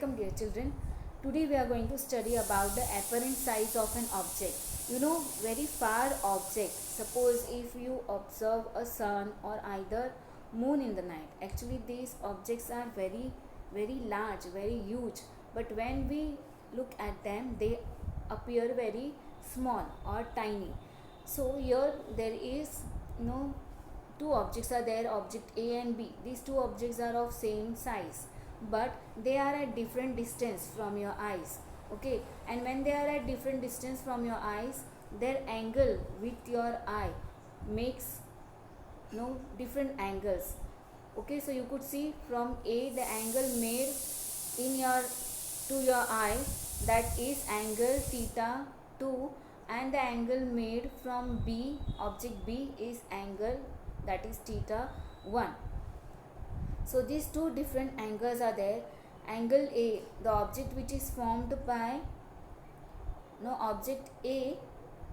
Welcome dear children. Today we are going to study about the apparent size of an object. Very far object. Suppose if you observe a sun or either moon in the night. Actually these objects are very large, very huge. But when we look at them, they appear very small or tiny. So here there is two objects are there, object A and B. These two objects are of same size, but they are at different distance from your eyes. Okay, and when they are at different distance from your eyes, their angle with your eye makes different angles. Okay, so you could see from A, the angle made in your to your eye, that is angle theta 2, and the angle made from B, object B, is angle, that is theta 1. So these two different angles are there. Angle A, the object which is formed by object A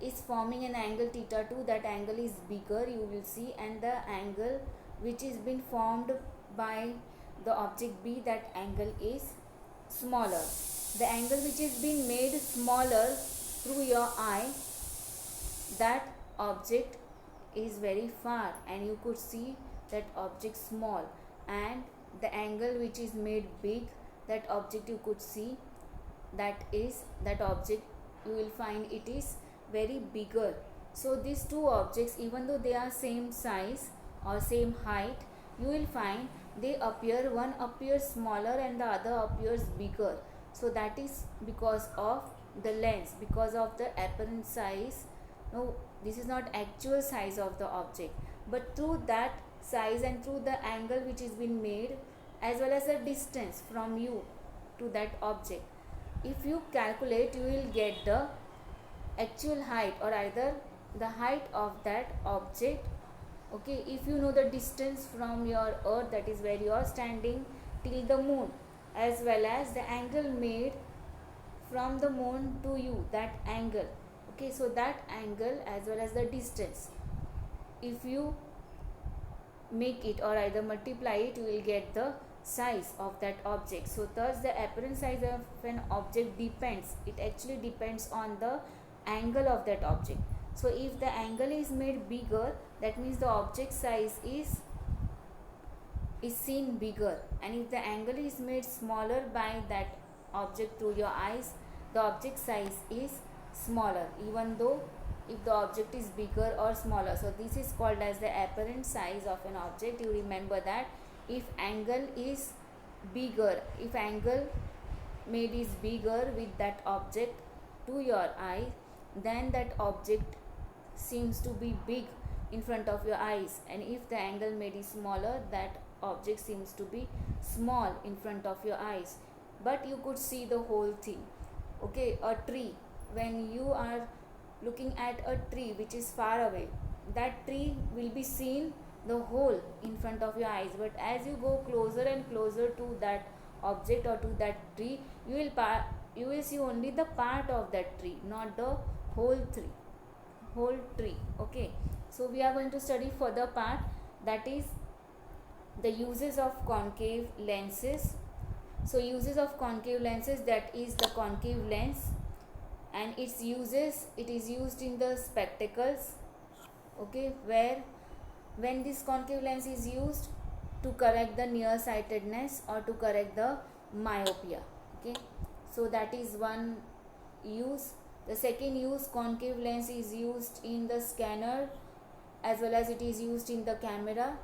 is forming an angle theta 2, that angle is bigger, you will see, and the angle which is been formed by the object B, that angle is smaller. The angle which is being made smaller through your eye, that object is very far and you could see that object small, and the angle which is made big, that object you could see, that object you will find it is very bigger. So these two objects, even though they are same size or same height, you will find they appear, one appears smaller and the other appears bigger. So that is because of the lens, because of the apparent size. No, this is not actual size of the object, but through that size and through the angle which is been made, as well as the distance from you to that object, if you calculate, you will get the actual height or either the height of that object. Okay, if you know the distance from your earth, that is where you are standing, till the moon, as well as the angle made from the moon to you, that angle. Okay, so that angle as well as the distance, if you make it or either multiply it, you will get the size of that object. So thus the apparent size of an object depends, it actually depends on the angle of that object. So if the angle is made bigger, that means the object size is seen bigger, and if the angle is made smaller by that object through your eyes, the object size is smaller, even though if the object is bigger or smaller. So this is called as the apparent size of an object. You remember that if angle is bigger, if angle made is bigger with that object to your eye, then that object seems to be big in front of your eyes, and if the angle made is smaller, that object seems to be small in front of your eyes, but you could see the whole thing. Okay, a tree, when you are looking at a tree which is far away, that tree will be seen the whole in front of your eyes, but as you go closer and closer to that object or to that tree, you will see only the part of that tree, not the whole tree. Okay, so we are going to study further part, that is the uses of concave lenses. So uses of concave lenses, that is the concave lens and its uses, it is used in the spectacles. Okay, where when this concave lens is used to correct the nearsightedness or to correct the myopia. Okay, so that is one use. The second use, concave lens is used in the scanner as well as it is used in the camera.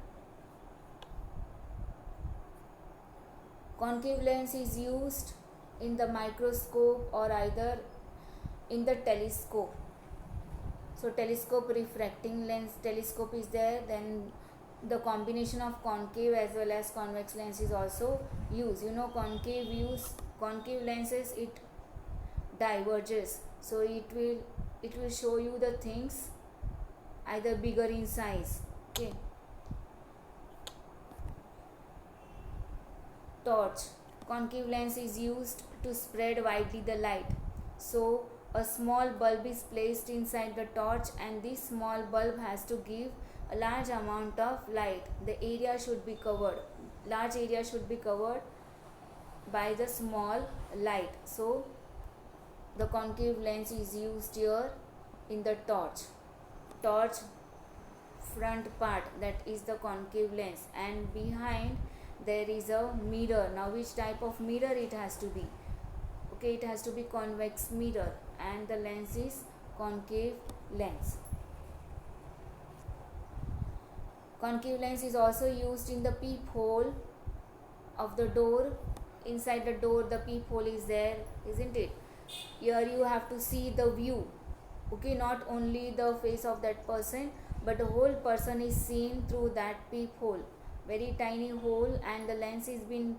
Concave lens is used in the microscope or either in the telescope. So telescope, refracting lens, telescope is there, then the combination of concave as well as convex lens is also used. Concave lenses, it diverges, so it will show you the things either bigger in size. Okay, torch, concave lens is used to spread widely the light. So a small bulb is placed inside the torch, and this small bulb has to give a large amount of light. The area should be covered, large area should be covered by the small light. So the concave lens is used here in the torch front part, that is the concave lens, and behind there is a mirror. Now which type of mirror it has to be? Okay, it has to be convex mirror, and the lens is concave lens. Concave lens is also used in the peephole of the door. Inside the door the peephole is there, isn't it? Here you have to see the view. Okay, not only the face of that person, but the whole person is seen through that peephole. Very tiny hole, and the lens is been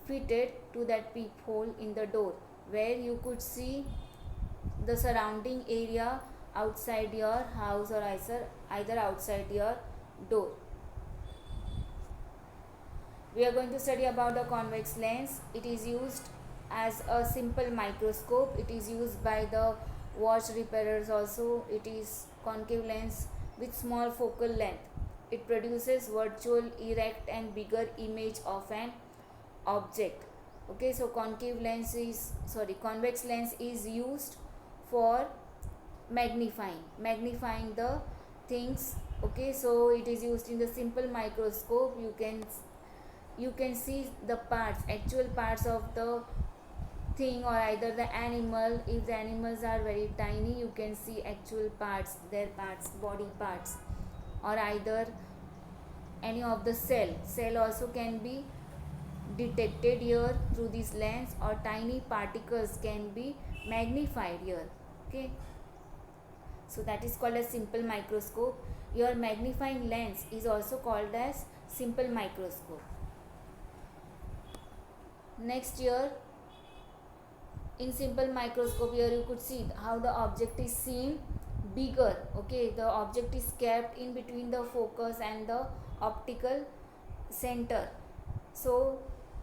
fitted to that peephole in the door, where you could see the surrounding area outside your house, or either outside your door. We are going to study about the convex lens. It is used as a simple microscope. It is used by the watch repairers also. It is concave lens with small focal length. It produces virtual, erect and bigger image of an object. Okay, so convex lens is used for magnifying the things. Okay, so it is used in the simple microscope. You can see the parts, actual parts of the thing, or either the animal. If the animals are very tiny, you can see actual parts, their parts, body parts, or either any of the cell also can be detected here through this lens, or tiny particles can be magnified here. Okay, so that is called as simple microscope. Your magnifying lens is also called as simple microscope. Next, here in simple microscope, here you could see how the object is seen bigger. Okay, the object is kept in between the focus and the optical center. So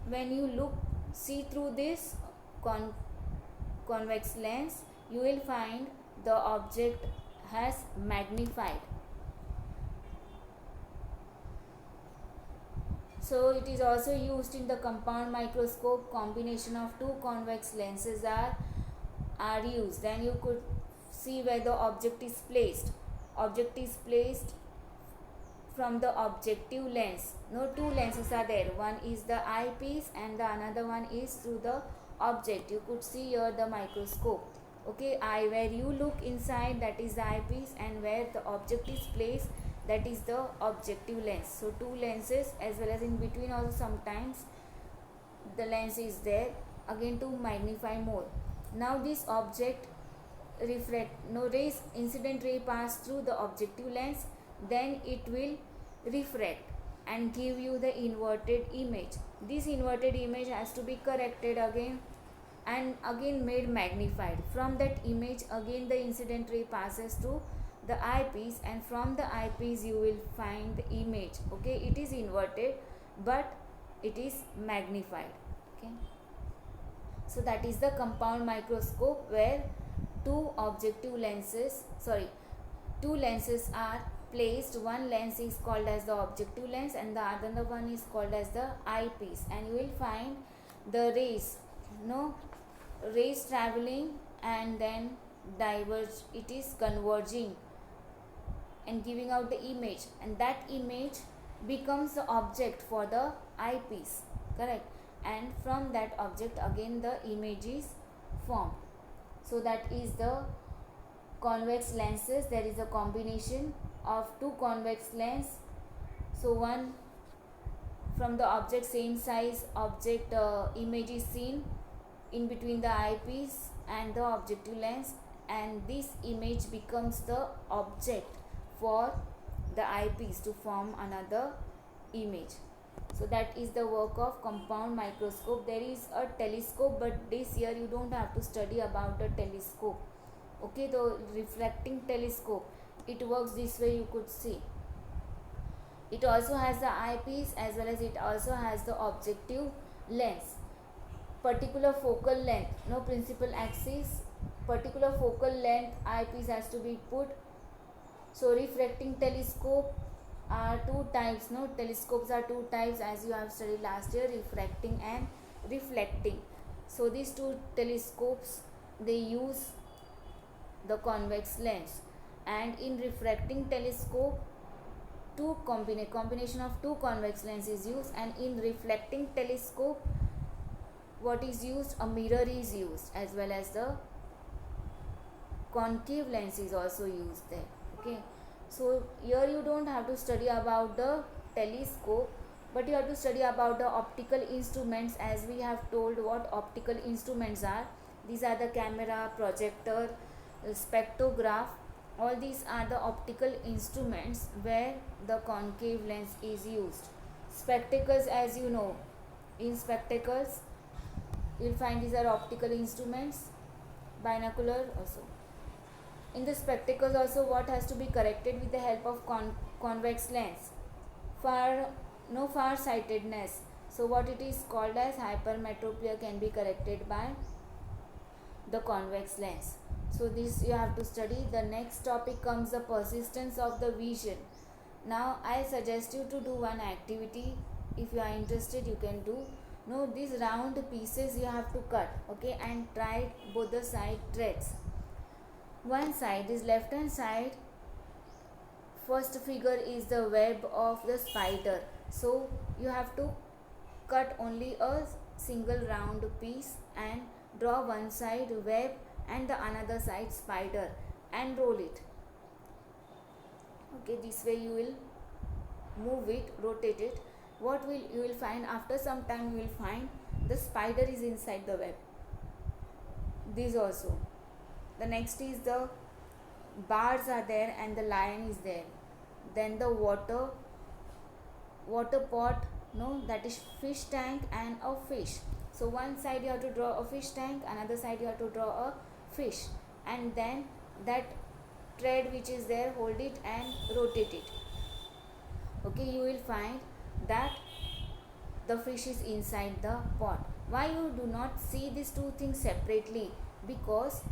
when you see through this convex lens, you will find the object has magnified. So it is also used in the compound microscope. Combination of two convex lenses are used. Then you could see where the object is placed. Object is placed from the objective lens. No, two lenses are there. One is the eyepiece and the another one is through the object. You could see here the microscope. Okay, where you look inside, that is the eyepiece, and where the object is placed, that is the objective lens. So two lenses, as well as in between also sometimes the lens is there, again to magnify more. Now this object rays, incident ray pass through the objective lens, then it will refract and give you the inverted image. This inverted image has to be corrected again and again made magnified. From that image, again the incident ray passes through the eyepiece, and from the eyepiece you will find the image. Okay, it is inverted but it is magnified. Okay, so that is the compound microscope, where two lenses are placed. One lens is called as the objective lens and the other one is called as the eyepiece, and you will find the rays traveling and then diverge. It is converging and giving out the image, and that image becomes the object for the eyepiece, correct? And from that object again the image is formed. So that is the convex lenses. There is a combination of two convex lens. So one from the object, same size object, image is seen in between the eyepiece and the objective lens, and this image becomes the object for the eyepiece to form another image. So that is the work of compound microscope. There is a telescope, but this year you don't have to study about the telescope. Okay, the refracting telescope, it works this way. You could see it also has the eyepiece as well as it also has the objective lens. Particular focal length, no principal axis, particular focal length eyepiece has to be put. So refracting telescope are two types. No, telescopes are two types, as you have studied last year, refracting and reflecting. So these two telescopes, they use the convex lens, and in refracting telescope combination of two convex lens is used, and in reflecting telescope what is used, a mirror is used, as well as the concave lens is also used there. Okay, so here you don't have to study about the telescope, but you have to study about the optical instruments, as we have told what optical instruments are. These are the camera, projector, spectrograph. All these are the optical instruments where the concave lens is used. Spectacles, as you know, in spectacles you'll find these are optical instruments. Binocular also. In the spectacles also, what has to be corrected with the help of convex lens? Far sightedness. So what it is called as hypermetropia can be corrected by the convex lens. So this you have to study. The next topic comes the persistence of the vision. Now I suggest you to do one activity. If you are interested, you can do. Now these round pieces you have to cut, okay, and try both the side threads. One side is left hand side. First figure is the web of the spider. So you have to cut only a single round piece and draw one side web and the another side spider and roll it. Okay, this way you will move it, rotate it. What will you will find, after some time you will find the spider is inside the web. This also. The next is the birds are there and the lion is there. Then the water pot, no, that is fish tank and a fish. So one side you have to draw a fish tank, another side you have to draw a fish, and then that thread which is there, hold it and rotate it. Okay, you will find that the fish is inside the pot. Why you do not see these two things separately? Because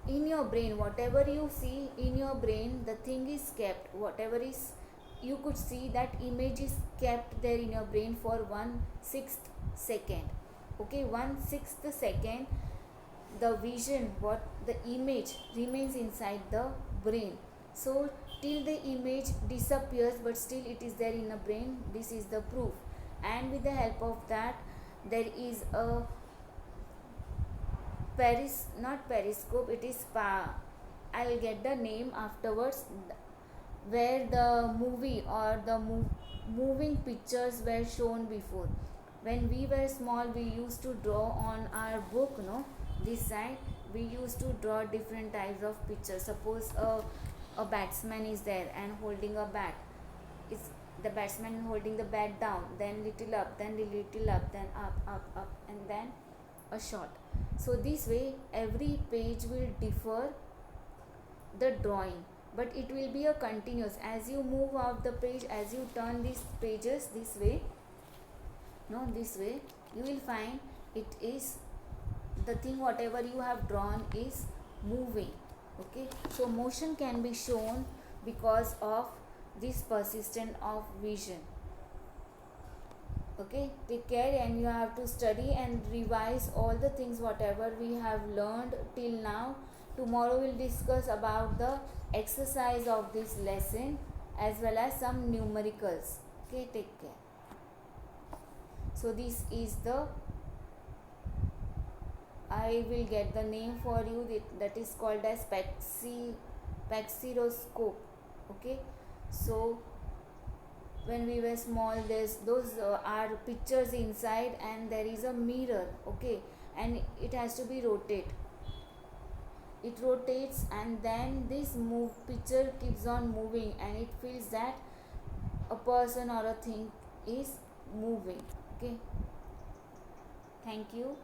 in your brain, whatever you see in your brain, the thing is kept. Whatever is you could see, that image is kept there in your brain for 1/6 second. Okay, 1/6 second the vision, what the image remains inside the brain. So till the image disappears, but still it is there in the brain. This is the proof. And with the help of that, there is a not periscope, it is I'll get the name afterwards, where the movie or the moving pictures were shown before. When we were small, we used to draw on our book, no, this side we used to draw different types of pictures. Suppose a batsman is there and holding a bat. It's the batsman holding the bat down, then little up, then little up, then up, and then a shot. So this way every page will differ the drawing, but it will be a continuous. As you move off the page, as you turn these pages this way, no, this way, you will find it is the thing whatever you have drawn is moving. Okay, so motion can be shown because of this persistence of vision. Okay, take care, and you have to study and revise all the things whatever we have learned till now. Tomorrow we'll discuss about the exercise of this lesson as well as some numericals. Okay, take care. So this is the, I will get the name for you, that is called as Paxiroscope. Okay, so when we were small, those are pictures inside, and there is a mirror. Okay, and it has to be rotate. It rotates, and then this picture keeps on moving, and it feels that a person or a thing is moving. Okay, thank you.